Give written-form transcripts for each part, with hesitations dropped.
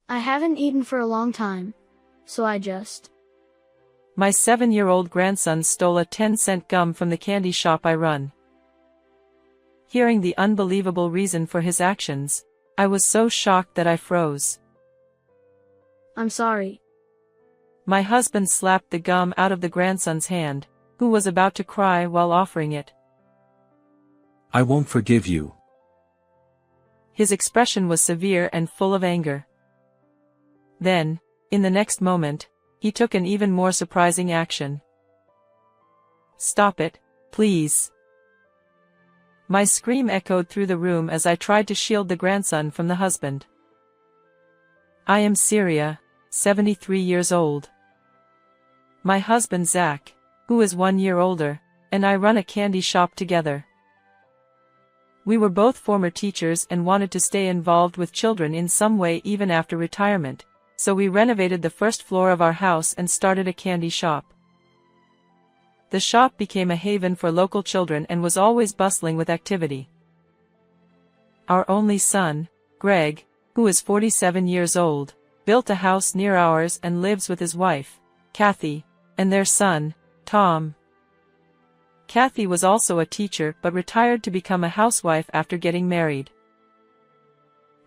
I haven't eaten for a long time, so I just... My 7-year-old grandson stole a 10-cent gum from the candy shop I run. Hearing the unbelievable reason for his actions, I was so shocked that I froze. I'm sorry. My husband slapped the gum out of the grandson's hand, who was about to cry while offering it. I won't forgive you. His expression was severe and full of anger. Then, in the next moment, he took an even more surprising action. Stop it, please. My scream echoed through the room as I tried to shield the grandson from the husband. I am Syria, 73 years old. My husband Zach, who is 1 year older, and I run a candy shop together. We were both former teachers and wanted to stay involved with children in some way even after retirement, so we renovated the first floor of our house and started a candy shop. The shop became a haven for local children and was always bustling with activity. Our only son, Greg, who is 47 years old, built a house near ours and lives with his wife, Kathy, and their son, Tom. Kathy was also a teacher but retired to become a housewife after getting married.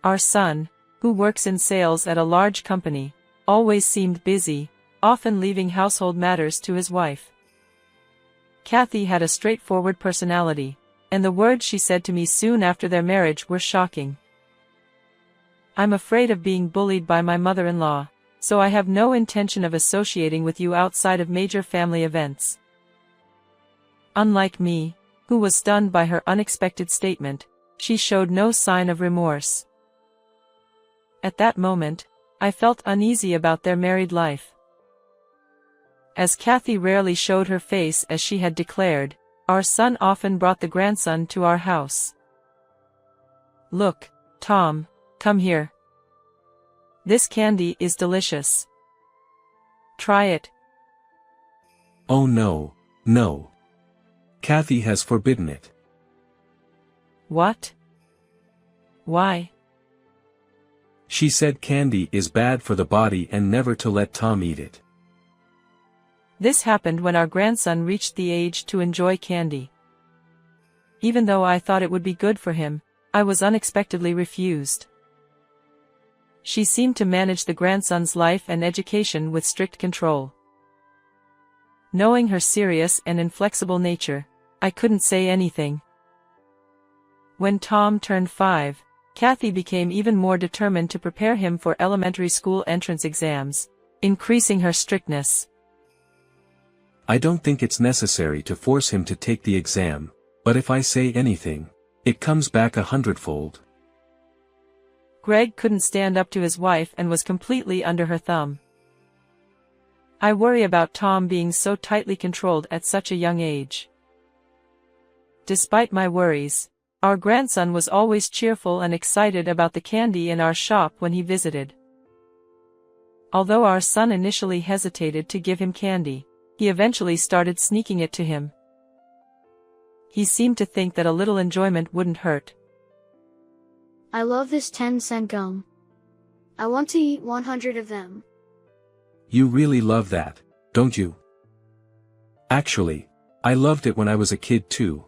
Our son, who works in sales at a large company, always seemed busy, often leaving household matters to his wife. Kathy had a straightforward personality, and the words she said to me soon after their marriage were shocking. I'm afraid of being bullied by my mother-in-law, so I have no intention of associating with you outside of major family events. Unlike me, who was stunned by her unexpected statement, she showed no sign of remorse. At that moment, I felt uneasy about their married life. As Kathy rarely showed her face as she had declared, our son often brought the grandson to our house. Look, Tom, come here. This candy is delicious. Try it. Oh no, no. Kathy has forbidden it. What? Why? She said candy is bad for the body and never to let Tom eat it. This happened when our grandson reached the age to enjoy candy. Even though I thought it would be good for him, I was unexpectedly refused. She seemed to manage the grandson's life and education with strict control. Knowing her serious and inflexible nature, I couldn't say anything. When Tom turned 5, Kathy became even more determined to prepare him for elementary school entrance exams, increasing her strictness. I don't think it's necessary to force him to take the exam, but if I say anything, it comes back 100-fold. Greg couldn't stand up to his wife and was completely under her thumb. I worry about Tom being so tightly controlled at such a young age. Despite my worries, our grandson was always cheerful and excited about the candy in our shop when he visited. Although our son initially hesitated to give him candy, he eventually started sneaking it to him. He seemed to think that a little enjoyment wouldn't hurt. I love this 10-cent gum. I want to eat 100 of them. You really love that, don't you? Actually, I loved it when I was a kid too.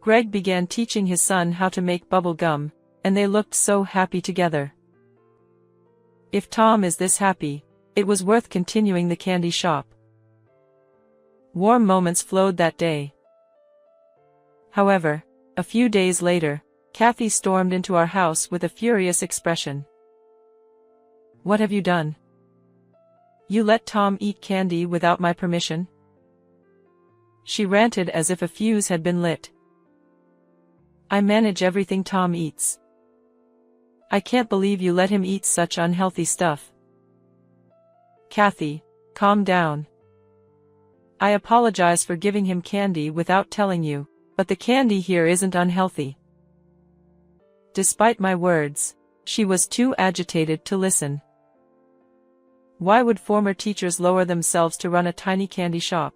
Greg began teaching his son how to make bubble gum, and they looked so happy together. If Tom is this happy, it was worth continuing the candy shop. Warm moments flowed that day. However, a few days later, Kathy stormed into our house with a furious expression. What have you done? You let Tom eat candy without my permission? She ranted as if a fuse had been lit. I manage everything Tom eats. I can't believe you let him eat such unhealthy stuff. Kathy, calm down. I apologize for giving him candy without telling you, but the candy here isn't unhealthy. Despite my words, she was too agitated to listen. Why would former teachers lower themselves to run a tiny candy shop?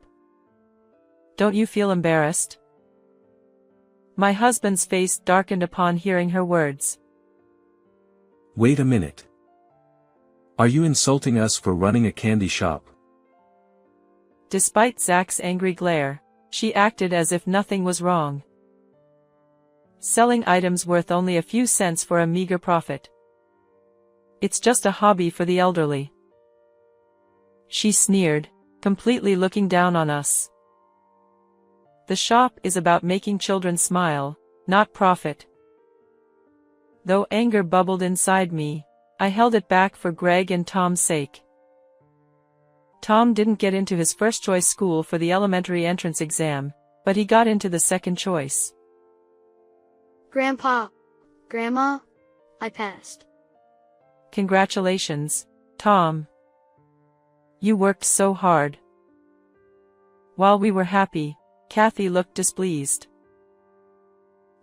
Don't you feel embarrassed? My husband's face darkened upon hearing her words. Wait a minute, Are you insulting us for running a candy shop? Despite Zach's angry glare, she acted as if nothing was wrong. Selling items worth only a few cents for a meager profit. It's just a hobby for the elderly. She sneered, completely looking down on us. The shop is about making children smile, not profit. Though anger bubbled inside me, I held it back for Greg and Tom's sake. Tom didn't get into his first choice school for the elementary entrance exam, but he got into the second choice. Grandpa, Grandma, I passed. Congratulations, Tom. You worked so hard. While we were happy, Kathy looked displeased.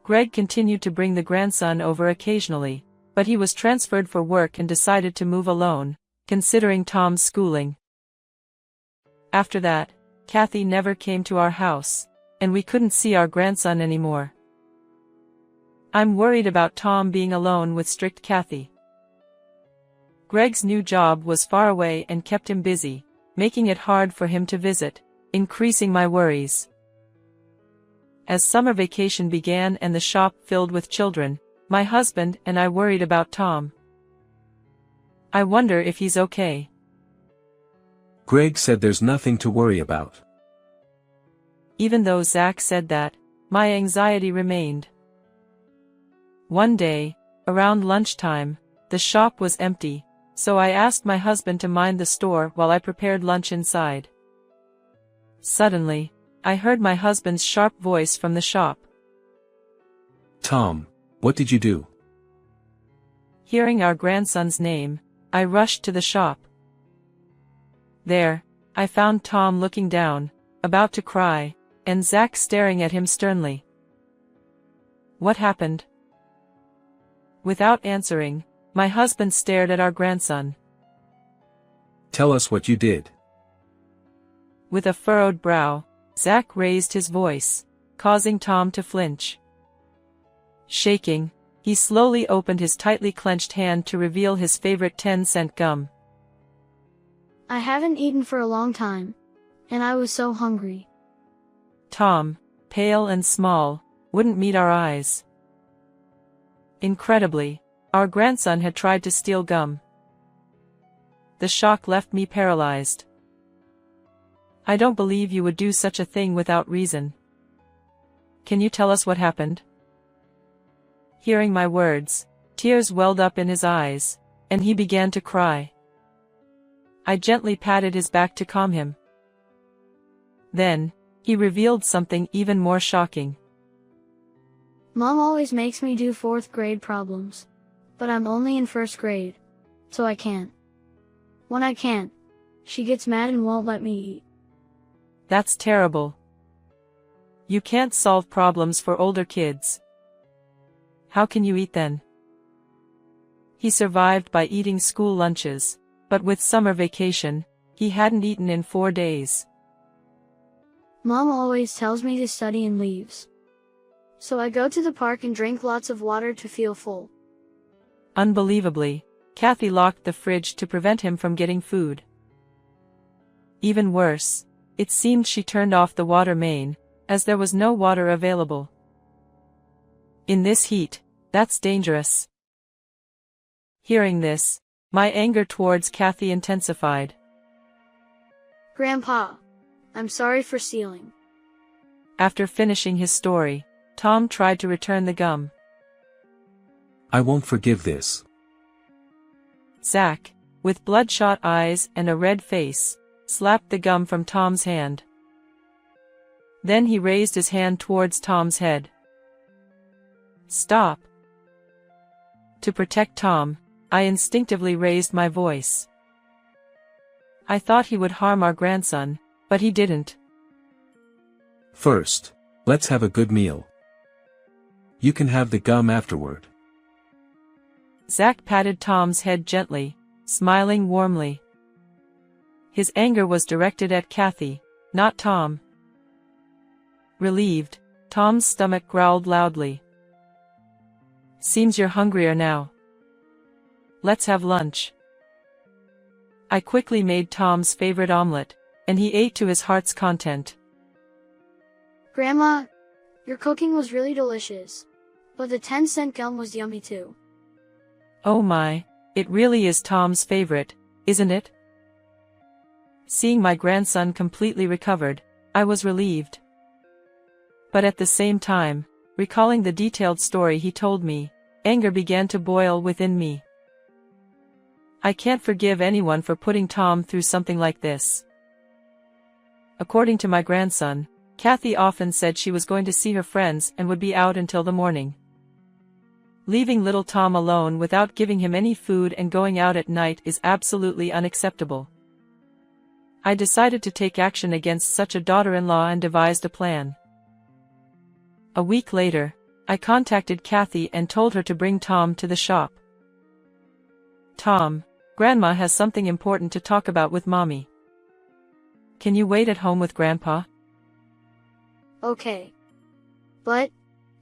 Greg continued to bring the grandson over occasionally, but he was transferred for work and decided to move alone, considering Tom's schooling. After that, Kathy never came to our house, and we couldn't see our grandson anymore. I'm worried about Tom being alone with strict Kathy. Greg's new job was far away and kept him busy, making it hard for him to visit, increasing my worries. As summer vacation began and the shop filled with children, my husband and I worried about Tom. I wonder if he's okay. Greg said there's nothing to worry about. Even though Zach said that, my anxiety remained. One day, around lunchtime, the shop was empty, so I asked my husband to mind the store while I prepared lunch inside. Suddenly, I heard my husband's sharp voice from the shop. Tom, what did you do? Hearing our grandson's name, I rushed to the shop. There, I found Tom looking down, about to cry, and Zach staring at him sternly. What happened? Without answering, my husband stared at our grandson. Tell us what you did. With a furrowed brow, Zach raised his voice, causing Tom to flinch. Shaking, he slowly opened his tightly clenched hand to reveal his favorite 10-cent gum. I haven't eaten for a long time, and I was so hungry. Tom, pale and small, wouldn't meet our eyes. Incredibly, our grandson had tried to steal gum. The shock left me paralyzed. I don't believe you would do such a thing without reason. Can you tell us what happened? Hearing my words, tears welled up in his eyes, and he began to cry. I gently patted his back to calm him. Then, he revealed something even more shocking. Mom always makes me do 4th grade problems, but I'm only in 1st grade, so I can't. When I can't, she gets mad and won't let me eat. That's terrible. You can't solve problems for older kids. How can you eat then? He survived by eating school lunches, but with summer vacation, he hadn't eaten in 4 days. Mom always tells me to study and leaves. So I go to the park and drink lots of water to feel full. Unbelievably, Kathy locked the fridge to prevent him from getting food. Even worse, it seemed she turned off the water main, as there was no water available. In this heat, that's dangerous. Hearing this, my anger towards Kathy intensified. Grandpa, I'm sorry for stealing. After finishing his story, Tom tried to return the gum. I won't forgive this. Zach, with bloodshot eyes and a red face, slapped the gum from Tom's hand. Then he raised his hand towards Tom's head. Stop. To protect Tom, I instinctively raised my voice. I thought he would harm our grandson, but he didn't. First, let's have a good meal. You can have the gum afterward. Zach patted Tom's head gently, smiling warmly. His anger was directed at Kathy, not Tom. Relieved, Tom's stomach growled loudly. Seems you're hungrier now. Let's have lunch. I quickly made Tom's favorite omelet, and he ate to his heart's content. Grandma, your cooking was really delicious. But the 10-cent gum was yummy too. Oh my, it really is Tom's favorite, isn't it? Seeing my grandson completely recovered, I was relieved. But at the same time, recalling the detailed story he told me, anger began to boil within me. I can't forgive anyone for putting Tom through something like this. According to my grandson, Kathy often said she was going to see her friends and would be out until the morning. Leaving little Tom alone without giving him any food and going out at night is absolutely unacceptable. I decided to take action against such a daughter-in-law and devised a plan. A week later, I contacted Kathy and told her to bring Tom to the shop. Tom, Grandma has something important to talk about with Mommy. Can you wait at home with Grandpa? Okay. But,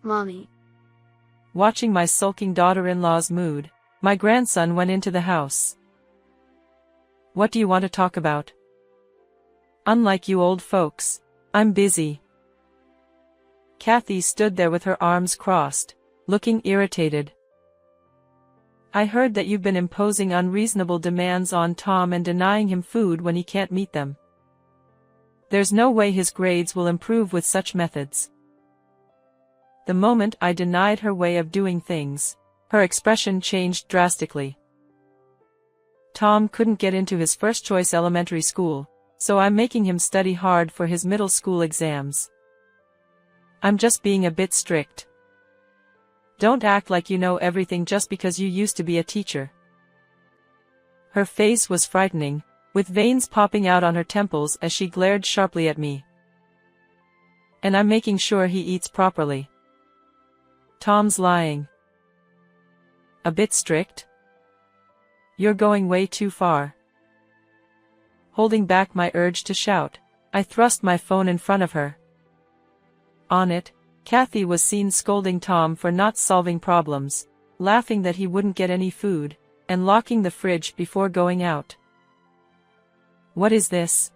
Mommy. Watching my sulking daughter-in-law's mood, my grandson went into the house. What do you want to talk about? Unlike you old folks, I'm busy. Kathy stood there with her arms crossed, looking irritated. I heard that you've been imposing unreasonable demands on Tom and denying him food when he can't meet them. There's no way his grades will improve with such methods. The moment I denied her way of doing things, her expression changed drastically. Tom couldn't get into his first-choice elementary school, so I'm making him study hard for his middle school exams. I'm just being a bit strict. Don't act like you know everything just because you used to be a teacher. Her face was frightening, with veins popping out on her temples as she glared sharply at me. And I'm making sure he eats properly. Tom's lying. A bit strict? You're going way too far. Holding back my urge to shout, I thrust my phone in front of her. On it, Kathy was seen scolding Tom for not solving problems, laughing that he wouldn't get any food, and locking the fridge before going out. What is this?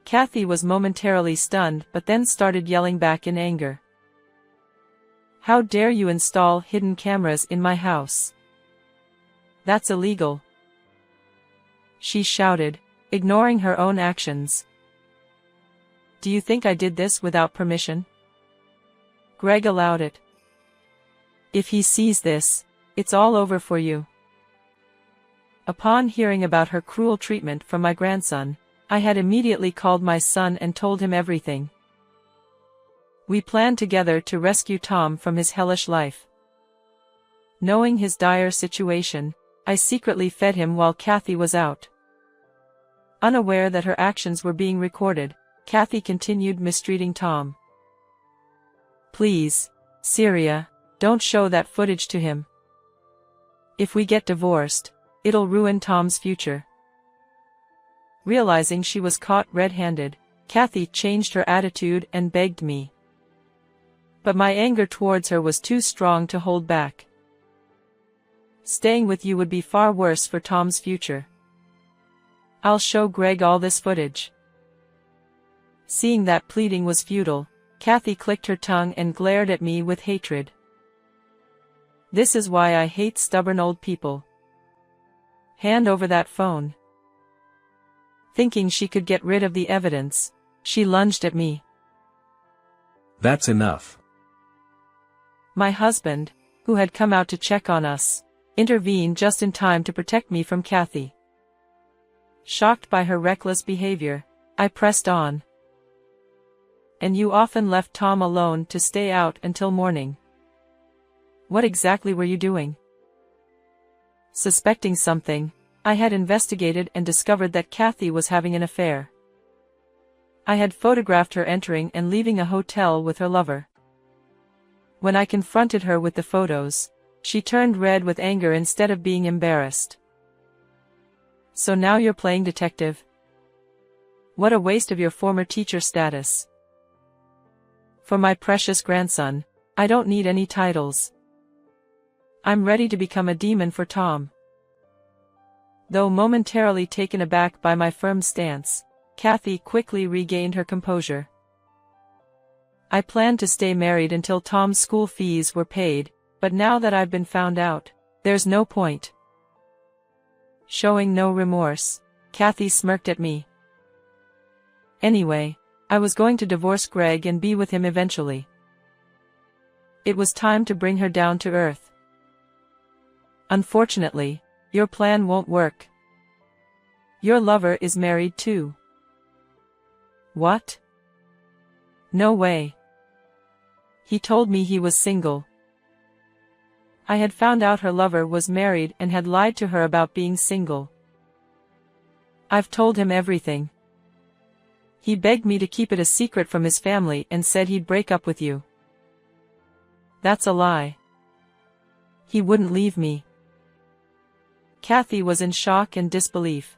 Kathy was momentarily stunned but then started yelling back in anger. How dare you install hidden cameras in my house? That's illegal. She shouted, ignoring her own actions. Do you think I did this without permission? Greg allowed it. If he sees this, it's all over for you. Upon hearing about her cruel treatment from my grandson, I had immediately called my son and told him everything. We planned together to rescue Tom from his hellish life. Knowing his dire situation, I secretly fed him while Kathy was out. Unaware that her actions were being recorded, Kathy continued mistreating Tom. Please, Syria, don't show that footage to him. If we get divorced, it'll ruin Tom's future. Realizing she was caught red-handed, Kathy changed her attitude and begged me. But my anger towards her was too strong to hold back. Staying with you would be far worse for Tom's future. I'll show Greg all this footage. Seeing that pleading was futile, Kathy clicked her tongue and glared at me with hatred. This is why I hate stubborn old people. Hand over that phone. Thinking she could get rid of the evidence, she lunged at me. That's enough. My husband, who had come out to check on us, intervened just in time to protect me from Kathy. Shocked by her reckless behavior, I pressed on. And you often left Tom alone to stay out until morning. What exactly were you doing? Suspecting something, I had investigated and discovered that Kathy was having an affair. I had photographed her entering and leaving a hotel with her lover. When I confronted her with the photos, she turned red with anger instead of being embarrassed. So now you're playing detective? What a waste of your former teacher status. For my precious grandson, I don't need any titles. I'm ready to become a demon for Tom. Though momentarily taken aback by my firm stance, Kathy quickly regained her composure. I planned to stay married until Tom's school fees were paid, but now that I've been found out, there's no point. Showing no remorse, Kathy smirked at me. Anyway, I was going to divorce Greg and be with him eventually. It was time to bring her down to earth. Unfortunately, your plan won't work. Your lover is married too. What? No way. He told me he was single. I had found out her lover was married and had lied to her about being single. I've told him everything. He begged me to keep it a secret from his family and said he'd break up with you. That's a lie. He wouldn't leave me. Kathy was in shock and disbelief.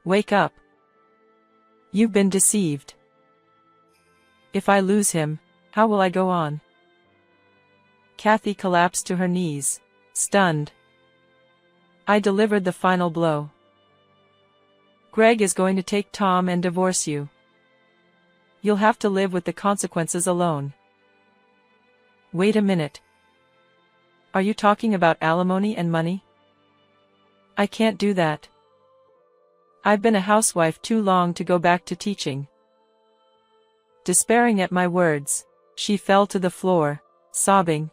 Wake up. You've been deceived. If I lose him, how will I go on? Kathy collapsed to her knees, stunned. I delivered the final blow. Greg is going to take Tom and divorce you. You'll have to live with the consequences alone. Wait a minute. Are you talking about alimony and money? I can't do that. I've been a housewife too long to go back to teaching. Despairing at my words, she fell to the floor, sobbing.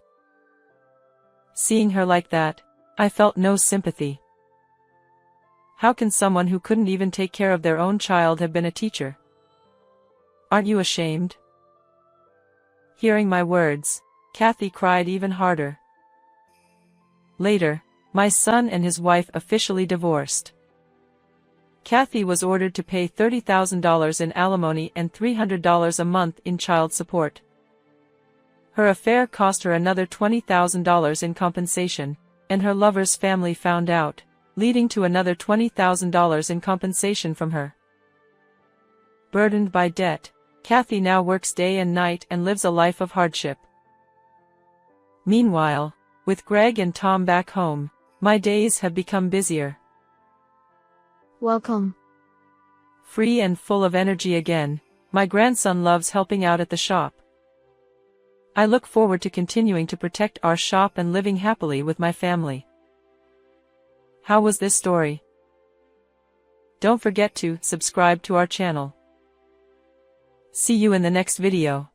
Seeing her like that, I felt no sympathy. How can someone who couldn't even take care of their own child have been a teacher? Aren't you ashamed? Hearing my words, Kathy cried even harder. Later, my son and his wife officially divorced. Kathy was ordered to pay $30,000 in alimony and $300 a month in child support. Her affair cost her another $20,000 in compensation, and her lover's family found out, leading to another $20,000 in compensation from her. Burdened by debt, Kathy now works day and night and lives a life of hardship. Meanwhile, with Greg and Tom back home, my days have become busier. Welcome. Free and full of energy again, my grandson loves helping out at the shop. I look forward to continuing to protect our shop and living happily with my family. How was this story? Don't forget to subscribe to our channel. See you in the next video.